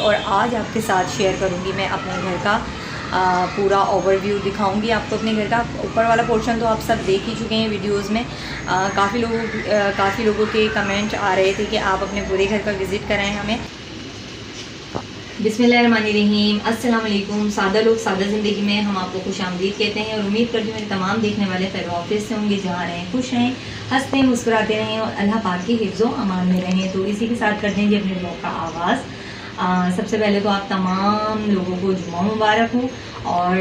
और आज आपके साथ शेयर करूँगी मैं अपने घर का पूरा ओवरव्यू दिखाऊंगी आपको अपने घर का। ऊपर वाला पोर्शन तो आप सब देख ही चुके हैं वीडियोस में। काफ़ी लोगों के कमेंट आ रहे थे कि आप अपने पूरे घर का विज़िट कराएं हमें। बिस्मिल्लाहिर्रहमानिर्रहीम, अस्सलाम वालेकुम। सादा लोग सादा ज़िंदगी में हम आपको खुशामदीद कहते हैं और उम्मीद करती हूँ मेरे तमाम देखने वाले खैर ऑफिस से होंगे, जहाँ रहें खुश रहें, हंसते मुस्कुराते रहें और अल्लाह पाक की हिफ्ज़ो अमान में रहें। तो इसी के साथ करते हैं जी अपने ब्लॉग का आगाज़। सबसे पहले तो आप तमाम लोगों को जुम्मा मुबारक हो और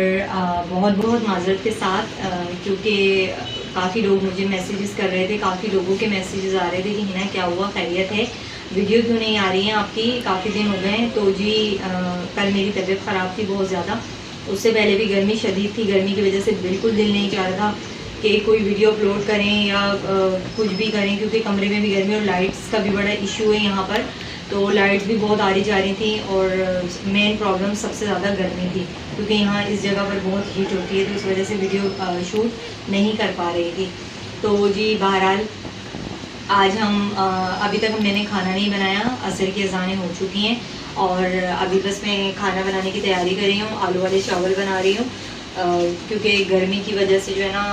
बहुत बहुत माज़रत के साथ, क्योंकि काफ़ी लोग मुझे मैसेजेस कर रहे थे, काफ़ी लोगों के मैसेजेस आ रहे थे कि हिना क्या हुआ, खैरियत है, वीडियो क्यों नहीं आ रही हैं आपकी, काफ़ी दिन हो गए हैं। तो जी कल मेरी तबीयत ख़राब थी बहुत ज़्यादा, उससे पहले भी गर्मी शदीद थी, गर्मी की वजह से बिल्कुल दिल नहीं चाह रहा था कि कोई वीडियो अपलोड करें या कुछ भी करें, क्योंकि कमरे में भी गर्मी और लाइट्स का भी बड़ा इशू है यहाँ पर। तो लाइट्स भी बहुत आ रही जा रही थी और मेन प्रॉब्लम सबसे ज़्यादा गर्मी थी, क्योंकि यहाँ इस जगह पर बहुत हीट होती है, तो इस वजह से वीडियो शूट नहीं कर पा रही थी। तो जी बहरहाल आज हम अभी तक मैंने खाना नहीं बनाया, असर की अज़ानें हो चुकी हैं और अभी बस मैं खाना बनाने की तैयारी कर रही हूँ। आलू वाले चावल बना रही हूँ, क्योंकि गर्मी की वजह से जो है ना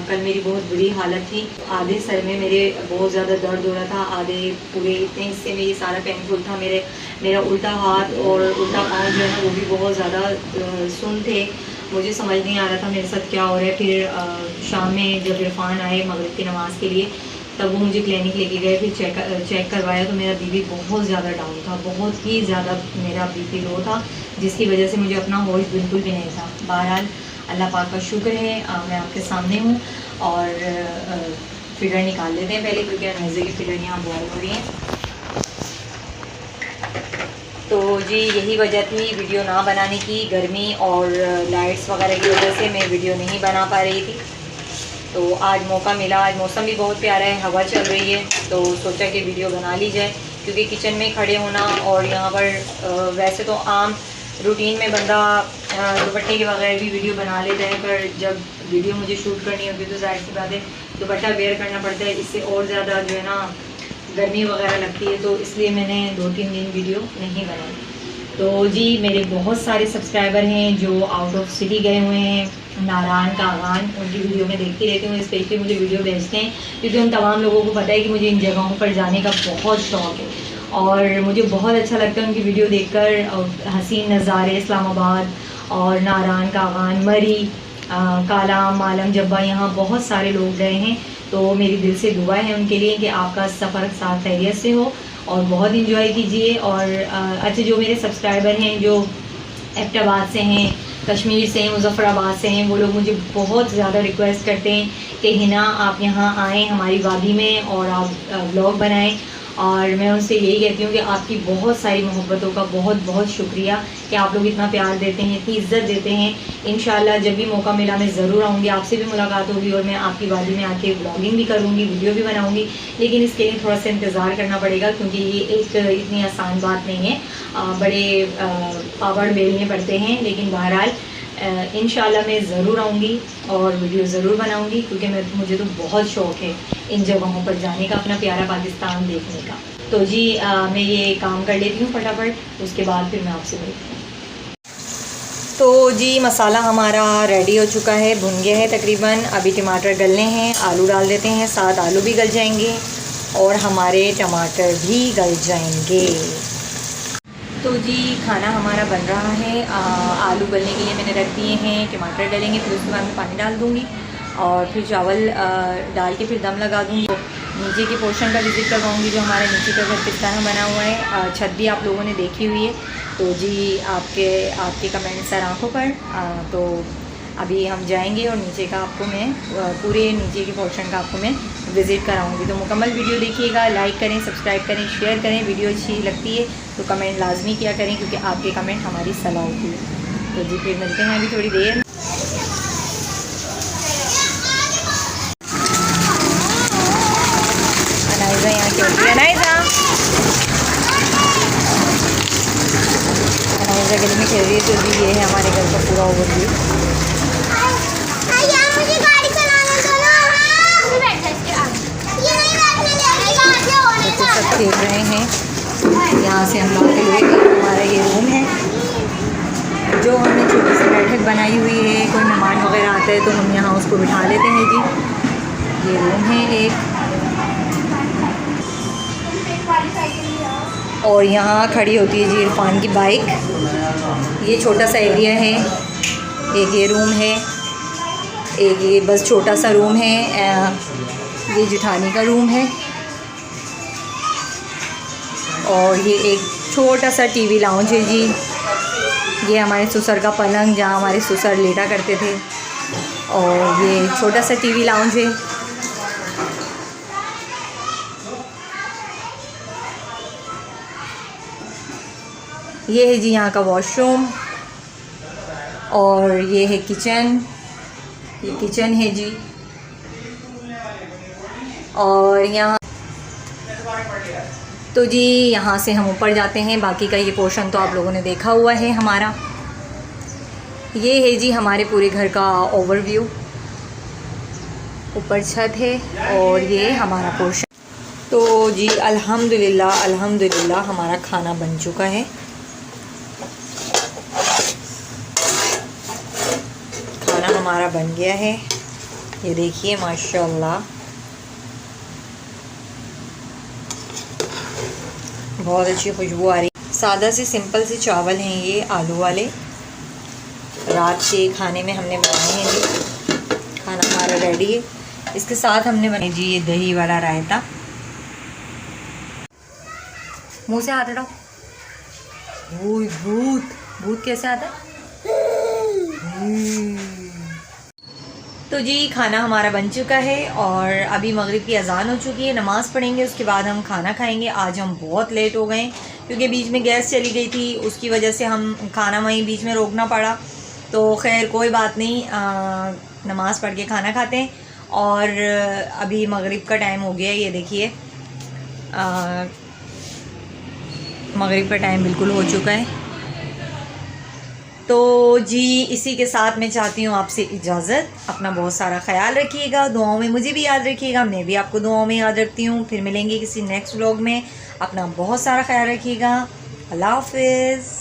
कल मेरी बहुत बुरी हालत थी। आधे सर में मेरे बहुत ज़्यादा दर्द हो रहा था, आधे पूरे इतने हिस्से में ये सारा पेनफुल था। मेरा उल्टा हाथ और उल्टा पाँव जो है ना वो भी बहुत ज़्यादा सुन थे। मुझे समझ नहीं आ रहा था मेरे साथ क्या हो रहा है। फिर शाम में जब इरफान आए मगरिब की नमाज़ के लिए, तब वो मुझे क्लिनिक लेके गए, फिर चेक करवाया तो मेरा बीपी बहुत ज़्यादा डाउन था, बहुत ही ज़्यादा मेरा बीपी लो था, जिसकी वजह से मुझे अपना होश बिल्कुल भी नहीं था। बहरहाल अल्लाह पाक का शुक्र है मैं आपके सामने हूँ और फिगर निकाल लेते हैं पहले, क्योंकि अनैज़े की फिगर यहाँ बॉयल हो रही है। तो जी यही वजह थी वीडियो ना बनाने की, गर्मी और लाइट्स वगैरह की वजह से मैं वीडियो नहीं बना पा रही थी। तो आज मौका मिला, आज मौसम भी बहुत प्यारा है, हवा चल रही है, तो सोचा कि वीडियो बना ली जाए, क्योंकि किचन में खड़े होना और यहाँ पर वैसे तो आम रूटीन में बंदा दुपट्टे के बगैर भी वीडियो बना लेता है, पर जब वीडियो मुझे शूट करनी होती है तो जाहिर सी बात है दुपट्टा वेयर करना पड़ता है, इससे और ज़्यादा जो है ना गर्मी वगैरह लगती है, तो इसलिए मैंने 2-3 दिन वीडियो नहीं बनाई। तो जी मेरे बहुत सारे सब्सक्राइबर हैं जो आउट ऑफ सिटी गए हुए हैं, नारायण कागान, उनकी वीडियो में देखती रहती हूँ, स्पेशली मुझे वीडियो भेजते हैं, क्योंकि उन तमाम लोगों को पता है कि मुझे इन जगहों पर जाने का बहुत शौक़ है और मुझे बहुत अच्छा लगता है उनकी वीडियो देखकर। हसीन नज़ारे इस्लामाबाद और नारायण कागान, मरी, काला, मालम जब्बा, यहाँ बहुत सारे लोग गए हैं, तो मेरी दिल से दुआ है उनके लिए कि आपका सफ़र साथ खैरियत से हो और बहुत इंजॉय कीजिए। और अच्छा, जो मेरे सब्सक्राइबर हैं जो एबटाबाद से हैं, कश्मीर से हैं, मुज़फ़्फ़राबाद से हैं, वो लोग मुझे बहुत ज़्यादा रिक्वेस्ट करते हैं कि हिना आप यहाँ आएँ हमारी वादी में और आप व्लॉग बनाएं, और मैं उनसे यही कहती हूँ कि आपकी बहुत सारी मोहब्बतों का बहुत बहुत शुक्रिया कि आप लोग इतना प्यार देते हैं, इतनी इज़्ज़त देते हैं। इंशाल्लाह जब भी मौका मिला मैं ज़रूर आऊँगी, आपसे भी मुलाकात होगी और मैं आपकी वादी में आके व्लॉगिंग भी करूँगी, वीडियो भी बनाऊँगी, लेकिन इसके लिए थोड़ा सा इंतज़ार करना पड़ेगा, क्योंकि ये एक इतनी आसान बात नहीं है, बड़े पापड़ बेलने पड़ते हैं। लेकिन बहरहाल इंशाल्लाह मैं ज़रूर आऊँगी और वीडियो ज़रूर बनाऊँगी, क्योंकि मुझे तो बहुत शौक़ है इन जगहों पर जाने का, अपना प्यारा पाकिस्तान देखने का। तो जी मैं ये काम कर लेती हूँ फटाफट, उसके बाद फिर मैं आपसे मिलती हूँ। तो जी मसाला हमारा रेडी हो चुका है, भुन गया है तकरीबन। अभी टमाटर गलने हैं, आलू डाल देते हैं, साथ आलू भी गल जाएंगे और हमारे टमाटर भी गल जाएंगे। तो जी खाना हमारा बन रहा है, आलू गलने के लिए मैंने रख दिए हैं, टमाटर डलेंगे, फिर उसके बाद मैं पानी डाल दूँगी और फिर चावल डाल के फिर दम लगा दूँगी। नीचे के पोर्शन का विज़िट करवाऊँगी, जो हमारे नीचे का घर किस तरह बना हुआ है। छत भी आप लोगों ने देखी हुई है, तो जी आपके कमेंट सर आँखों पर। तो अभी हम जाएंगे और नीचे का आपको मैं पूरे नीचे के पोर्शन का आपको मैं विज़िट कराऊंगी। तो मुकम्मल वीडियो देखिएगा, लाइक करें, सब्सक्राइब करें, शेयर करें। वीडियो अच्छी लगती है तो कमेंट लाजमी किया करें, क्योंकि आपके कमेंट हमारी सलाह होती है। तो जी फिर मिलते हैं अभी थोड़ी देर। अनाइज़ा यहाँ की होती है, अनाइज़ा गली में खेल रही है। तो जी ये है हमारे घर का पूरा ओवरव्यू। सब खेल रहे हैं, यहाँ से हम लोग हमारा ये रूम है तो हम यहाँ उसको बिठा लेते हैं जी। ये रूम है एक, और यहाँ खड़ी होती है जी इरफान की बाइक। ये छोटा सा एरिया है, एक ये रूम है, एक ये बस छोटा सा रूम है, ये जेठानी का रूम है, और ये एक छोटा सा टीवी लाउंज है जी। ये हमारे ससुर का पलंग जहाँ हमारे ससुर लेटा करते थे, और ये छोटा सा टीवी लाउंज है। ये है जी यहाँ का वॉशरूम, और ये है किचन, ये किचन है जी। और यहाँ तो जी यहाँ से हम ऊपर जाते हैं, बाकी का ये पोर्शन तो आप लोगों ने देखा हुआ है हमारा। ये है जी हमारे पूरे घर का ओवरव्यू, ऊपर छत है और ये हमारा पोर्शन। तो जी अल्हम्दुलिल्लाह अल्हम्दुलिल्लाह हमारा खाना बन चुका है। खाना हमारा बन गया है, ये देखिए माशाल्लाह बहुत अच्छी खुशबू आ रही। सादा से सिंपल से चावल हैं ये आलू वाले, रात के खाने में हमने बनाए हैं जी। खाना हमारा रेडी है। इसके साथ हमने बनाए जी ये दही वाला रायता। मुंह से हाथ हटाओ। भूत भूत कैसे आता है? तो जी खाना हमारा बन चुका है और अभी मगरिब की अजान हो चुकी है। नमाज़ पढ़ेंगे, उसके बाद हम खाना खाएंगे। आज हम बहुत लेट हो गए क्योंकि बीच में गैस चली गई थी, उसकी वजह से हम खाना वहीं बीच में रोकना पड़ा। तो खैर कोई बात नहीं, नमाज़ पढ़ के खाना खाते हैं। और अभी मगरिब का टाइम हो गया है, ये देखिए मगरिब का टाइम बिल्कुल हो चुका है। तो जी इसी के साथ मैं चाहती हूँ आपसे इजाज़त। अपना बहुत सारा ख्याल रखिएगा, दुआओं में मुझे भी याद रखिएगा, मैं भी आपको दुआओं में याद रखती हूँ। फिर मिलेंगे किसी नेक्स्ट व्लॉग में। अपना बहुत सारा ख्याल रखिएगा। अल्लाह हाफ़िज़।